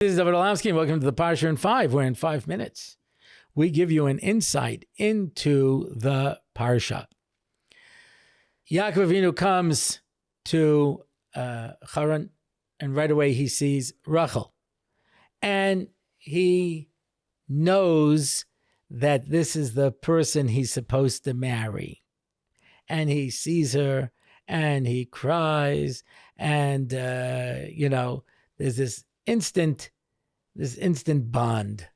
This is David Orlofsky, and welcome to the Parsha in 5, where in 5 minutes we give you an insight into the Parsha. Yakov Avinu comes to Haran, and right away he sees Rachel. And he knows that this is the person he's supposed to marry. And he sees her, and he cries, and, there's this instant bond.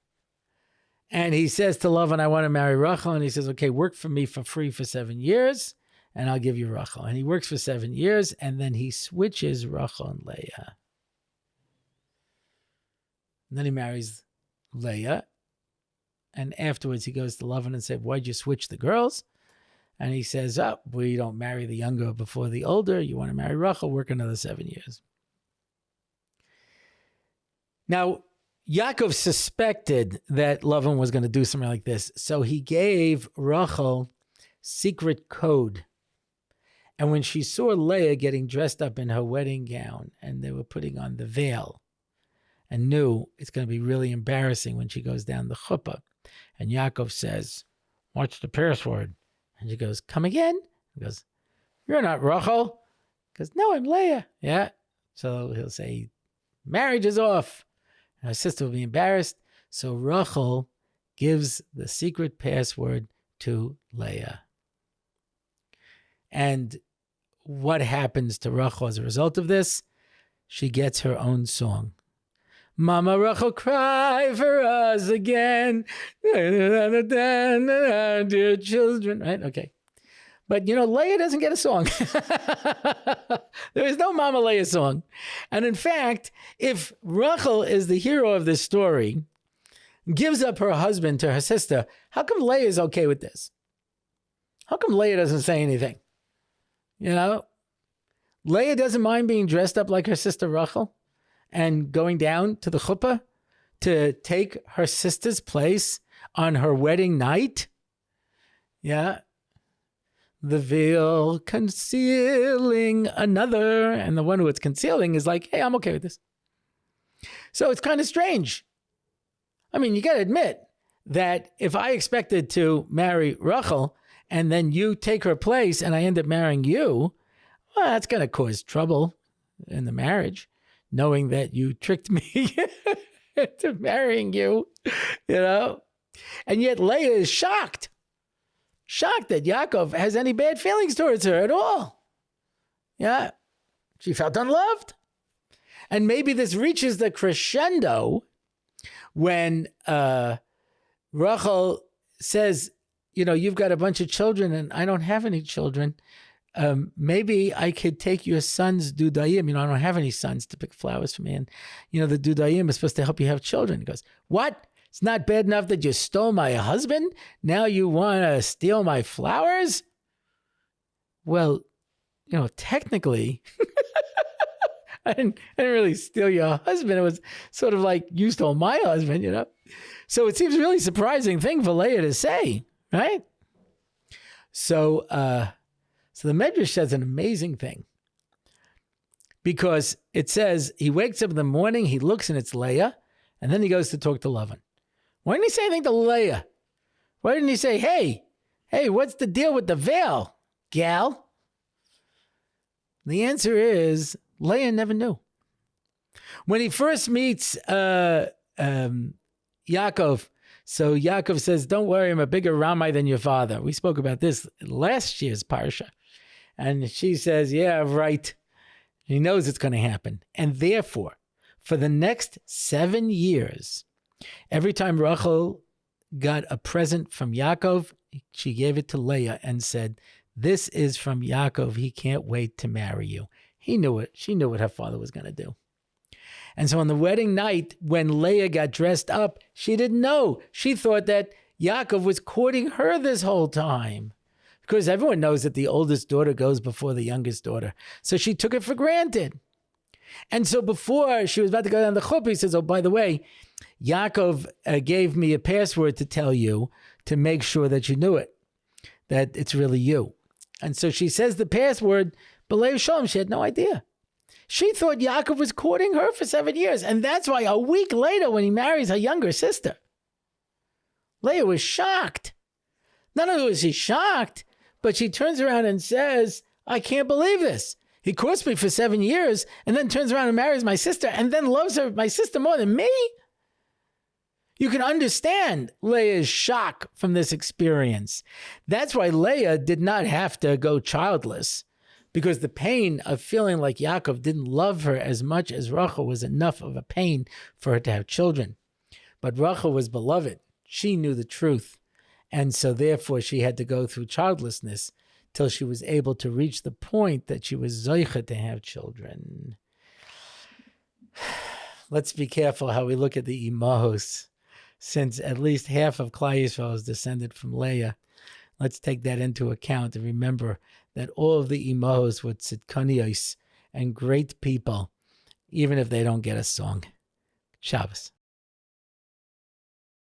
And he says to Lavan, I want to marry Rachel. And he says, okay, work for me for free for 7 years, and I'll give you Rachel. And he works for 7 years, and then he switches Rachel and Leah. And then he marries Leah. And afterwards he goes to Lavan and said, why'd you switch the girls? And he says, we don't marry the younger before the older. You want to marry Rachel, work another 7 years. Now, Yakov suspected that Lavan was going to do something like this, so he gave Rachel secret code. And when she saw Leah getting dressed up in her wedding gown, and they were putting on the veil, and knew it's going to be really embarrassing when she goes down the chuppah, and Yakov says, what's the password? And she goes, come again? He goes, you're not Rachel. He goes, no, I'm Leah. Yeah. So he'll say, marriage is off. Her sister will be embarrassed. So Rachel gives the secret password to Leah. And what happens to Rachel as a result of this? She gets her own song. Mama Rachel, cry for us again. Dear children. Right? Okay. But, Leah doesn't get a song. There is no Mama Leah song. And in fact, if Rachel is the hero of this story, gives up her husband to her sister, how come Leah is okay with this? How come Leah doesn't say anything? Leah doesn't mind being dressed up like her sister Rachel and going down to the chuppah to take her sister's place on her wedding night. Yeah. The veil concealing another, and the one who it's concealing is like, hey, I'm okay with this. So it's kind of strange. I mean, you got to admit that if I expected to marry Rachel and then you take her place and I end up marrying you, well, that's going to cause trouble in the marriage, knowing that you tricked me into marrying you, And yet Leah is shocked that Yakov has any bad feelings towards her at all. Yeah, she felt unloved. And maybe this reaches the crescendo when Rachel says, you've got a bunch of children and I don't have any children. Maybe I could take your son's dudayim. I don't have any sons to pick flowers for me. And, the dudayim is supposed to help you have children. He goes, what? It's not bad enough that you stole my husband. Now you want to steal my flowers? Well, technically, I didn't really steal your husband. It was sort of like you stole my husband, So it seems a really surprising thing for Leah to say, right? So the Medrash says an amazing thing. Because it says he wakes up in the morning, he looks and it's Leah, and then he goes to talk to Lavan. Why didn't he say anything to Leah? Why didn't he say, hey, what's the deal with the veil, gal? The answer is Leah never knew. When he first meets Yaakov, so Yaakov says, don't worry, I'm a bigger Ramai than your father. We spoke about this last year's Parsha. And she says, yeah, right. He knows it's going to happen. And therefore, for the next 7 years, every time Rachel got a present from Yakov, she gave it to Leah and said, this is from Yakov. He can't wait to marry you. He knew it. She knew what her father was going to do. And so on the wedding night, when Leah got dressed up, she didn't know. She thought that Yakov was courting her this whole time. Because everyone knows that the oldest daughter goes before the youngest daughter. So she took it for granted. And so before she was about to go down the chuppah, he says, oh, by the way, Yakov gave me a password to tell you to make sure that you knew it, that it's really you. And so she says the password, B'lei Shalom, she had no idea. She thought Yakov was courting her for 7 years. And that's why a week later, when he marries her younger sister, Leah was shocked. Not only was she shocked, but she turns around and says, I can't believe this. He courts me for 7 years and then turns around and marries my sister and then loves my sister more than me. You can understand Leah's shock from this experience. That's why Leah did not have to go childless, because the pain of feeling like Yakov didn't love her as much as Rachel was enough of a pain for her to have children. But Rachel was beloved. She knew the truth. And so therefore she had to go through childlessness till she was able to reach the point that she was zoicha to have children. Let's be careful how we look at the imahos, since at least half of Klal Yisrael is descended from Leah. Let's take that into account and remember that all of the imahos were tzidkanios and great people, even if they don't get a song. Shabbos.